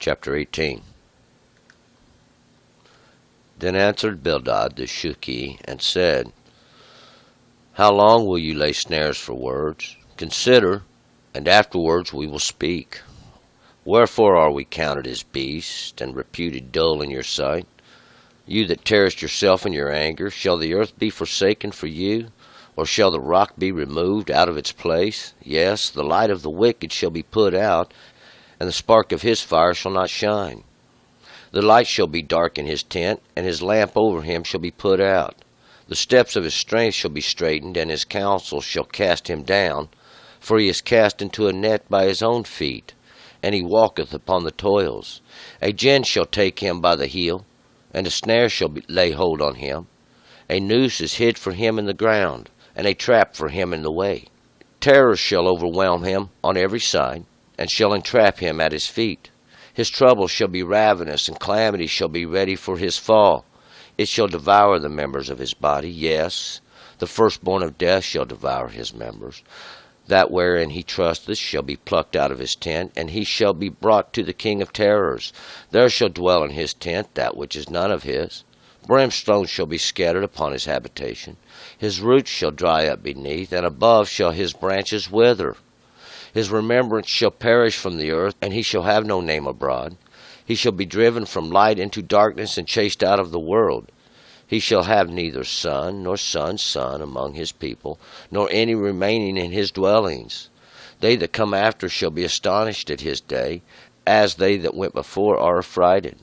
Chapter 18. Then answered Bildad the Shuhi, and said, How long will you lay snares for words? Consider, and afterwards we will speak. Wherefore are we counted as beasts, and reputed dull in your sight? You that terrorest yourself in your anger, shall the earth be forsaken for you? Or shall the rock be removed out of its place? Yes, the light of the wicked shall be put out, and the spark of his fire shall not shine. The light shall be dark in his tent, and his lamp over him shall be put out. The steps of his strength shall be straitened, and his counsel shall cast him down. For he is cast into a net by his own feet, and he walketh upon the toils. A gin shall take him by the heel, and a snare shall lay hold on him. A noose is hid for him in the ground, and a trap for him in the way. Terror shall overwhelm him on every side, and shall entrap him at his feet. His trouble shall be ravenous, and calamity shall be ready for his fall. It shall devour the members of his body, yes, the firstborn of death shall devour his members. That wherein he trusteth shall be plucked out of his tent, and he shall be brought to the king of terrors. There shall dwell in his tent that which is none of his. Brimstone shall be scattered upon his habitation. His roots shall dry up beneath, and above shall his branches wither. His remembrance shall perish from the earth, and he shall have no name abroad. He shall be driven from light into darkness, and chased out of the world. He shall have neither son nor son's son among his people, nor any remaining in his dwellings. They that come after shall be astonished at his day, as they that went before are affrighted.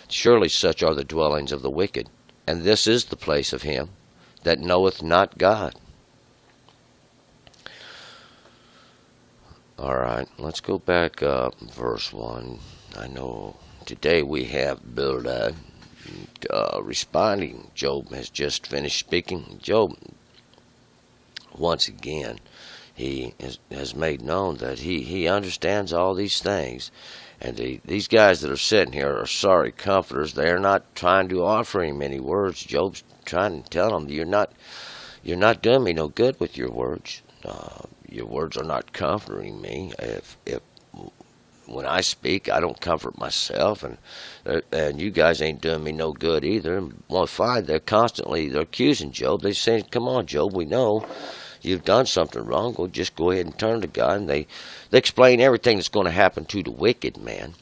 Surely such are the dwellings of the wicked, and this is the place of him that knoweth not God. All right, let's go back up verse 1. I know today we have Bildad responding. Job has just finished speaking. Job, once again, he has made known that he understands all these things. And these guys that are sitting here are sorry comforters. They're not trying to offer him any words. Job's trying to tell him, you're not doing me no good with your words. Your words are not comforting me. If when I speak, I don't comfort myself, and you guys ain't doing me no good either. And well, fine, they're accusing Job. They're saying, come on, Job, we know you've done something wrong. Just go ahead and turn to God. And they explain everything that's going to happen to the wicked man.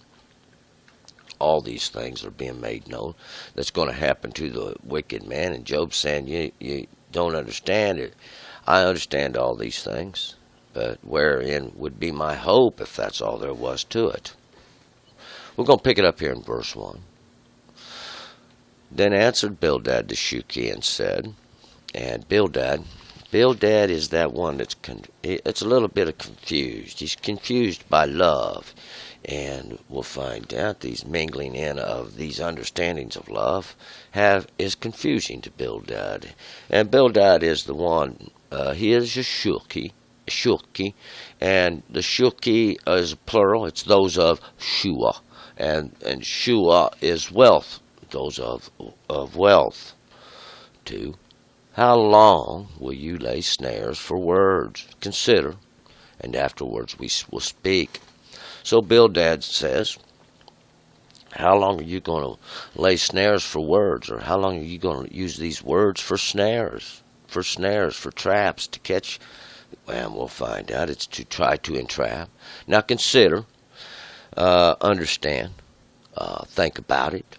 All these things are being made known that's going to happen to the wicked man. And Job's saying, you don't understand it. I understand all these things, but wherein would be my hope if that's all there was to it? We're going to pick it up here in verse 1. Then answered Bildad the Shuhi and said, and Bildad is that one that's it's a little bit of confused. He's confused by love. And we'll find out these mingling in of these understandings of love is confusing to Bildad. And Bildad is the one, he is a Shuhi, and the Shuhi is plural. It's those of Shua, and Shua is wealth, those of wealth. 2. How long will you lay snares for words? Consider, and afterwards we will speak. So Bildad says, how long are you going to lay snares for words? Or how long are you going to use these words for snares, for traps to catch? Well, we'll find out. It's to try to entrap. Now consider, understand, think about it,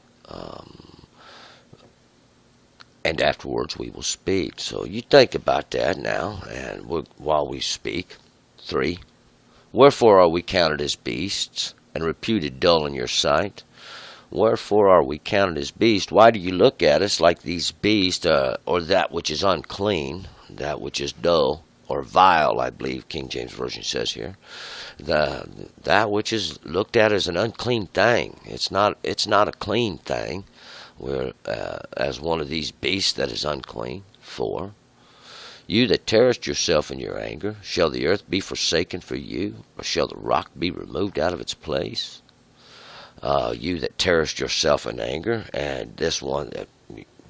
and afterwards we will speak. So you think about that now, and while we speak. 3. Wherefore are we counted as beasts, and reputed dull in your sight? Wherefore are we counted as beasts? Why do you look at us like these beasts, or that which is unclean, that which is dull, or vile, I believe King James Version says here. That which is looked at as an unclean thing. It's not a clean thing. We're as one of these beasts that is unclean. 4. You that terrorest yourself in your anger, shall the earth be forsaken for you, or shall the rock be removed out of its place? You that terrorest yourself in anger, and this one that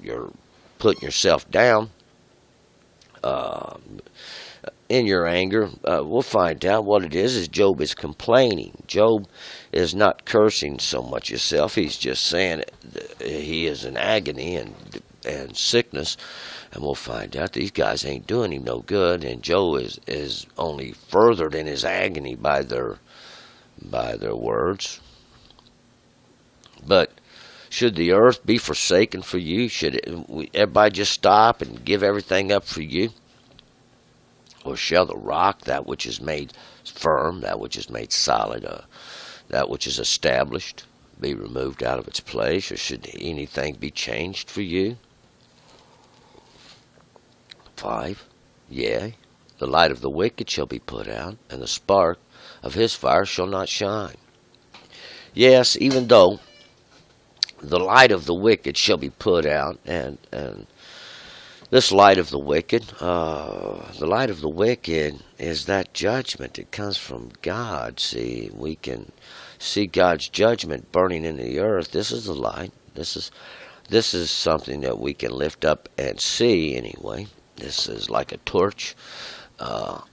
you're putting yourself down, in your anger, we'll find out what it is Job is complaining. Job is not cursing so much himself. He's just saying he is in agony and sickness. And we'll find out these guys ain't doing him no good. And Job is only furthered in his agony by their words. But should the earth be forsaken for you? Should everybody just stop and give everything up for you? Or shall the rock, that which is made firm, that which is made solid, that which is established, be removed out of its place? Or should anything be changed for you? 5. Yea, the light of the wicked shall be put out, and the spark of his fire shall not shine. Yes, even though the light of the wicked shall be put out, and this light of the wicked is that judgment that comes from God. See, we can see God's judgment burning in the earth. This is the light. This is something that we can lift up and see anyway. This is like a torch of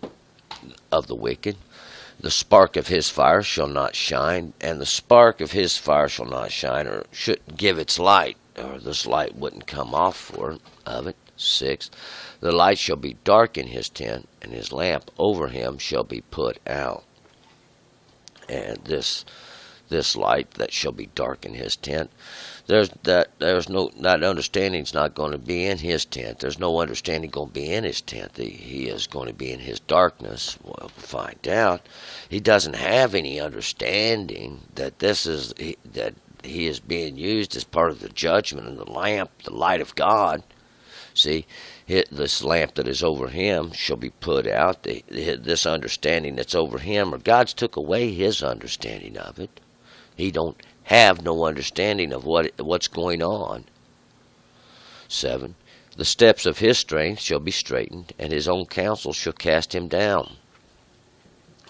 the wicked. The spark of his fire shall not shine, and the spark of his fire shall not shine, or shouldn't give its light, or this light wouldn't come off of it. 6. The light shall be dark in his tent, and his lamp over him shall be put out. And this light that shall be dark in his tent, that understanding's not going to be in his tent. There's no understanding going to be in his tent. He is going to be in his darkness. We'll find out. He doesn't have any understanding that that he is being used as part of the judgment and the lamp, the light of God. See, this lamp that is over him shall be put out. This understanding that's over him, or God's took away his understanding of it. He don't have no understanding of what's going on. 7. The steps of his strength shall be straightened, and his own counsel shall cast him down.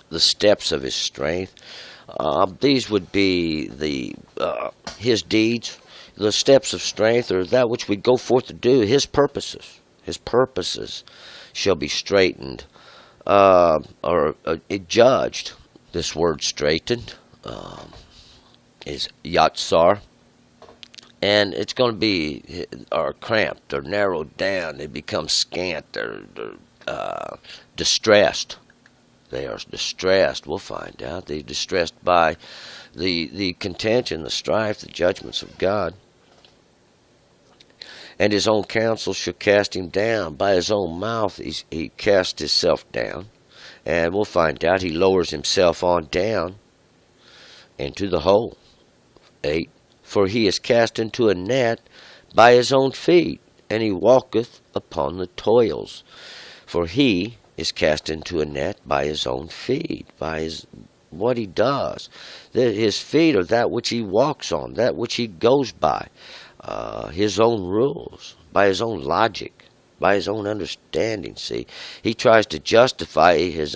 The steps of his strength, these would be his deeds. The steps of strength are that which we go forth to do. His purposes. His purposes shall be straightened, or judged. This word straightened is yatsar, and it's going to be cramped or narrowed down. They become scant. They're distressed. They are distressed. We'll find out. They're distressed by the contention, the strife, the judgments of God. And his own counsel shall cast him down. By his own mouth he cast himself down. And we'll find out he lowers himself on down into the hole. 8. For he is cast into a net by his own feet, and he walketh upon the toils. For he is cast into a net by his own feet, by what he does. His feet are that which he walks on, that which he goes by. His own rules, by his own logic, by his own understanding. See, he tries to justify his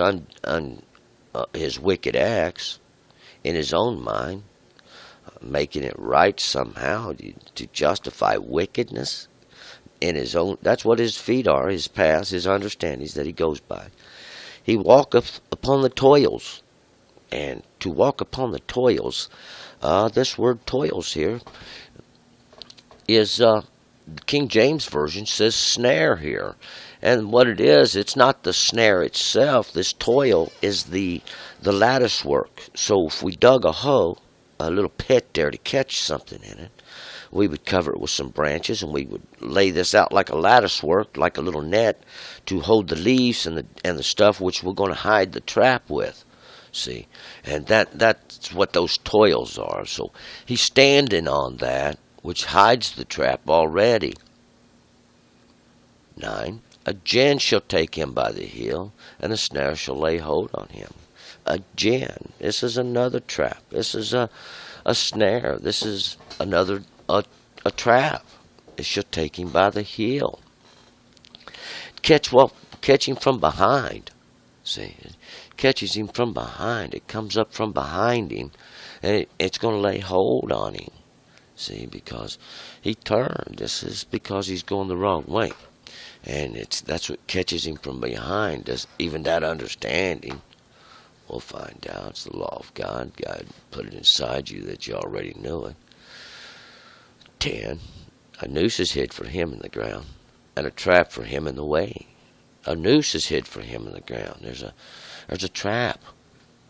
wicked acts in his own mind, making it right somehow to justify wickedness in his own. That's what his feet are, his paths, his understandings that he goes by. He walketh upon the toils, and to walk upon the toils, this word toils here is King James Version says snare here. And what it is, it's not the snare itself. This toil is the lattice work. So if we dug a hole, a little pit there to catch something in it, we would cover it with some branches, and we would lay this out like a lattice work, like a little net, to hold the leaves and the stuff which we're going to hide the trap with. See, and that's what those toils are. So he's standing on that, which hides the trap already. 9. A gin shall take him by the heel, and a snare shall lay hold on him. A gin. This is another trap. This is a snare. This is another a trap. It shall take him by the heel. Catch him from behind. See, it catches him from behind. It comes up from behind him, and it's going to lay hold on him. See, because he turned. This is because he's going the wrong way. And that's what catches him from behind. Does even that understanding? We'll find out. It's the law of God. God put it inside you that you already knew it. 10. A noose is hid for him in the ground, and a trap for him in the way. A noose is hid for him in the ground. There's a trap.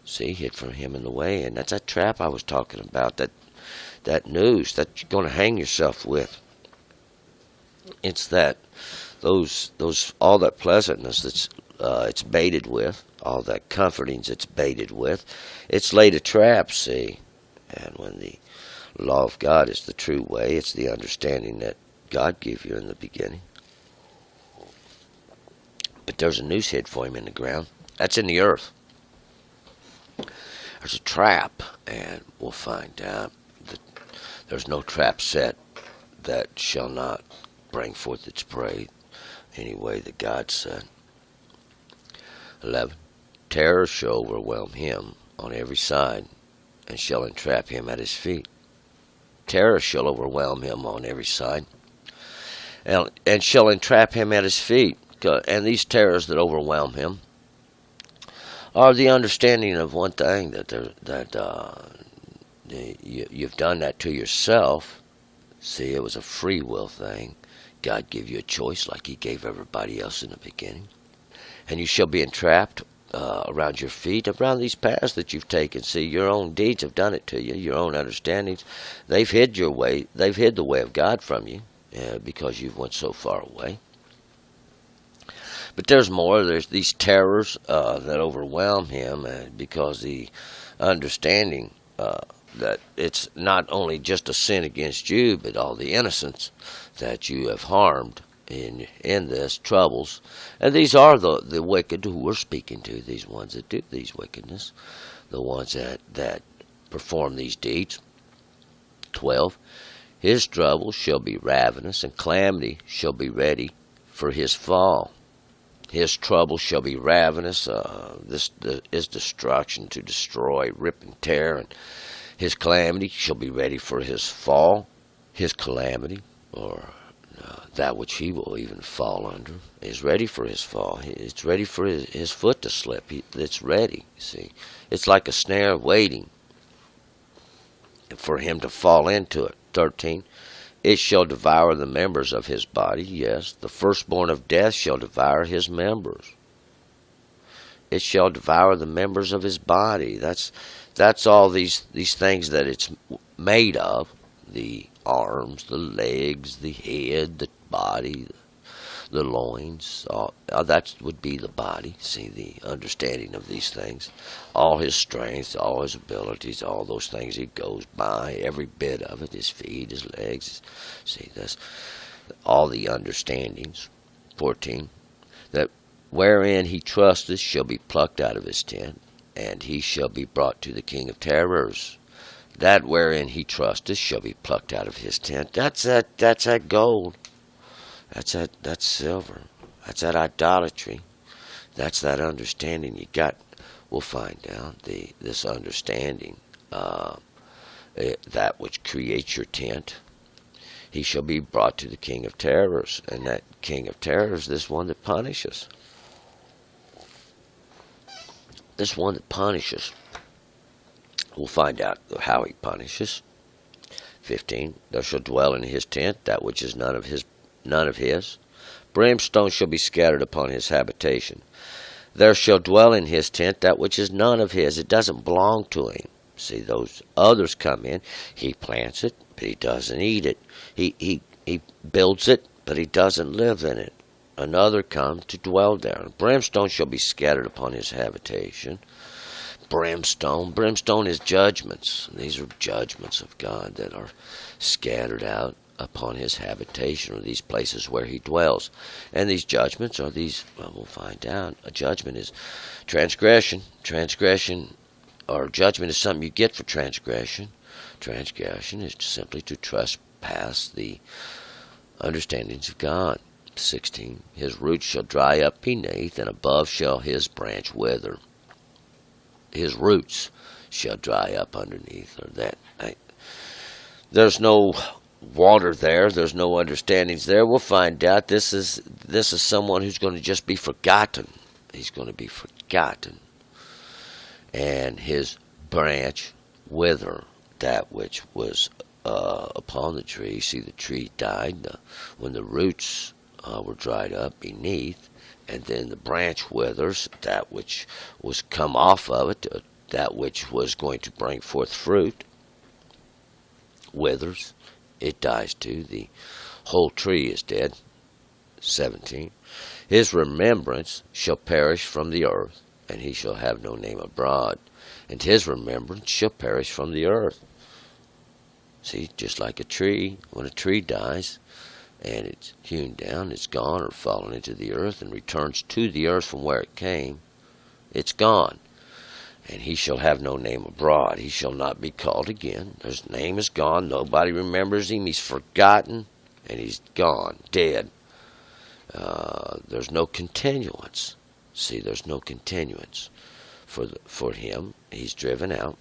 See, hid for him in the way, and that's that trap I was talking about. That noose that you're going to hang yourself with. It's that those all that pleasantness that's it's baited with, all that comfortings it's baited with. It's laid a trap. See, and when the law of God is the true way, it's the understanding that God gave you in the beginning. But there's a noose hid for him in the ground. That's in the earth. There's a trap, and we'll find out that there's no trap set that shall not bring forth its prey any way that God said. 11. Terror shall overwhelm him on every side, and shall entrap him at his feet. Terror shall overwhelm him on every side, and shall entrap him at his feet. And these terrors that overwhelm him are the understanding of one thing, you've done that to yourself. See, it was a free will thing. God gave you a choice like he gave everybody else in the beginning. And you shall be entrapped around your feet, around these paths that you've taken. See, your own deeds have done it to you, your own understandings. They've hid your way. They've hid the way of God from you because you've went so far away. But there's more. There's these terrors that overwhelm him because the understanding that it's not only just a sin against you, but all the innocents that you have harmed in this troubles. And these are the wicked who we're speaking to, these ones that do these wickedness, the ones that perform these deeds. 12. His trouble shall be ravenous, and calamity shall be ready for his fall. His trouble shall be ravenous. This is destruction, to destroy, rip and tear. And his calamity shall be ready for his fall. His calamity, or that which he will even fall under, is ready for his fall. It's ready for his foot to slip. It's ready. See, it's like a snare waiting for him to fall into it. 13. It shall devour the members of his body. Yes, the firstborn of death shall devour his members. It shall devour the members of his body. That's all these things that it's made of. The arms, the legs, the head, the body, the loins. That would be the body. See, the understanding of these things. All his strength, all his abilities, all those things he goes by, every bit of it, his feet, his legs. See, that's all the understandings. 14. That wherein he trusteth shall be plucked out of his tent, and he shall be brought to the king of terrors. That wherein he trusteth shall be plucked out of his tent. That's that gold. That's silver. That's that idolatry. That's that understanding you got. We'll find out this understanding, that which creates your tent. He shall be brought to the king of terrors, and that king of terrors, this one that punishes. This one that punishes. We'll find out how he punishes. 15. There shall dwell in his tent that which is none of his. Brimstone shall be scattered upon his habitation. There shall dwell in his tent that which is none of his. It doesn't belong to him. See, those others come in. He plants it, but he doesn't eat it. He builds it, but he doesn't live in it. Another comes to dwell there. Brimstone shall be scattered upon his habitation. Brimstone is judgments. These are judgments of God that are scattered out upon his habitation, or these places where he dwells. And these judgments are these, well, we'll find out. A judgment is transgression. Transgression, or judgment, is something you get for transgression. Transgression is simply to trespass the understandings of God. 16. His roots shall dry up beneath, and above shall his branch wither. His roots shall dry up underneath, or that. There's no water there. There's no understandings there. We'll find out. This is someone who's going to just be forgotten. He's going to be forgotten, and his branch wither that which was upon the tree. See, the tree died when the roots were dried up beneath, and then the branch withers, that which was come off of it, that which was going to bring forth fruit, withers. It dies too. The whole tree is dead. 17. His remembrance shall perish from the earth, and he shall have no name abroad. And his remembrance shall perish from the earth. See, just like a tree, when a tree dies, and it's hewn down, it's gone or fallen into the earth, and returns to the earth from where it came, it's gone. And he shall have no name abroad. He shall not be called again. His name is gone. Nobody remembers him. He's forgotten, and he's gone, dead. There's no continuance. See, there's no continuance for him. He's driven out.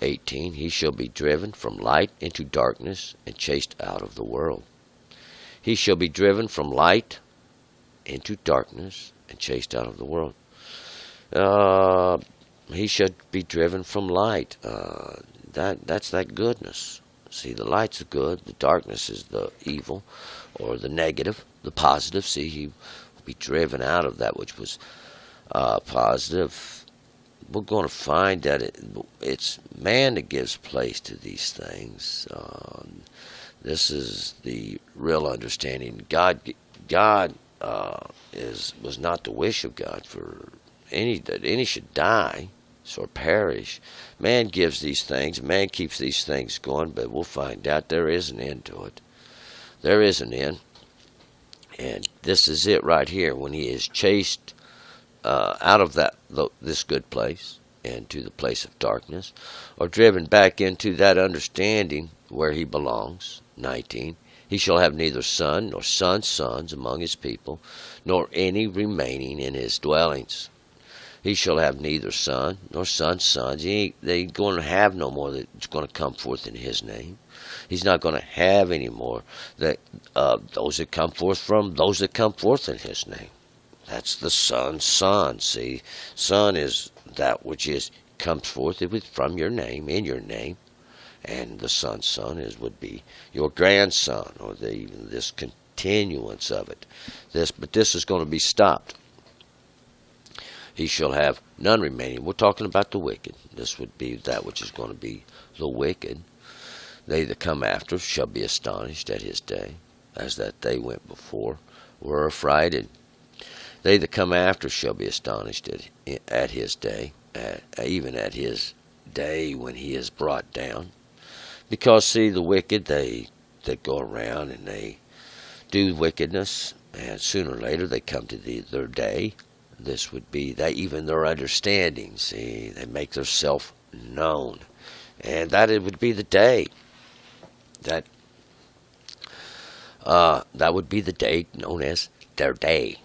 18. He shall be driven from light into darkness and chased out of the world. He shall be driven from light into darkness and chased out of the world. He should be driven from light. That's that goodness. See, the light's the good, the darkness is the evil, or the negative, the positive. See, he will be driven out of that which was positive. We're going to find that it's man that gives place to these things. This is the real understanding. God was not the wish of God for that any should die or perish. Man gives these things, man keeps these things going, but we'll find out there is an end to it. There is an end. And this is it right here, when he is chased out of this good place into the place of darkness, or driven back into that understanding where he belongs. 19. He shall have neither son nor son's sons among his people, nor any remaining in his dwellings. He shall have neither son nor son's sons. They ain't going to have no more that's going to come forth in his name. He's not going to have any more those that come forth from those that come forth in his name. That's the son's son. See, son is that which comes forth from your name, in your name, and the son's son would be your grandson, or this continuance of it. But this is going to be stopped. He shall have none remaining. We're talking about the wicked. This would be that which is going to be the wicked. They that come after shall be astonished at his day, as that they went before were affrighted. They that come after shall be astonished at his day, even at his day when he is brought down. Because, see, the wicked, they go around and they do wickedness, and sooner or later they come to their day. This would be that even their understanding, see, they make their self known. And that it would be the day. That would be the day known as their day.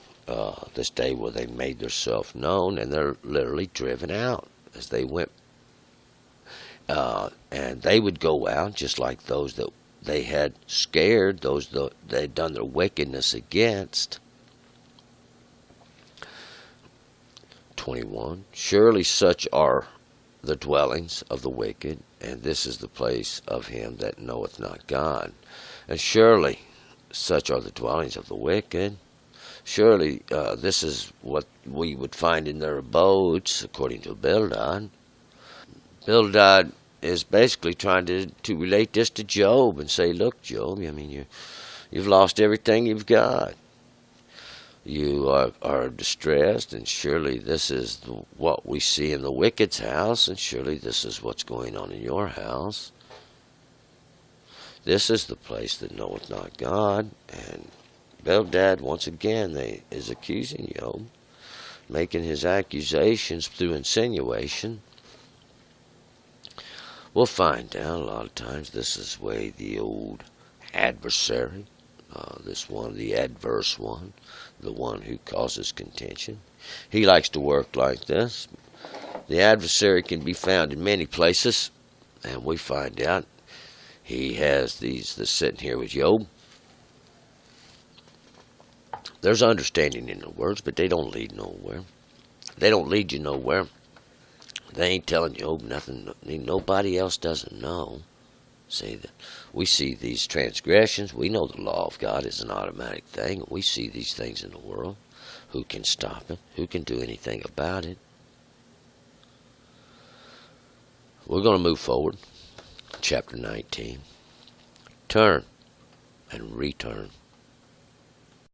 This day where they made themselves known, and they're literally driven out as they went. And they would go out just like those that they had scared, those that they had done their wickedness against. 21. Surely such are the dwellings of the wicked, and this is the place of him that knoweth not God. And surely such are the dwellings of the wicked. Surely this is what we would find in their abodes, according to Bildad. Bildad is basically trying to relate this to Job and say, look, Job, I mean, you've lost everything you've got. You are distressed, and surely this is what we see in the wicked's house, and surely this is what's going on in your house. This is the place that knoweth not God. And Bildad, once again, is accusing Job, making his accusations through insinuation. We'll find out a lot of times this is way the old adversary, this one, the adverse one, the one who causes contention. He likes to work like this. The adversary can be found in many places, and we find out He has these that's sitting here with Job. There's understanding in the words, but they don't lead nowhere. They don't lead you nowhere. They ain't telling Job nothing. Nobody else doesn't know. See, we see these transgressions. We know the law of God is an automatic thing. We see these things in the world. Who can stop it? Who can do anything about it? We're going to move forward. Chapter 19. Turn and return.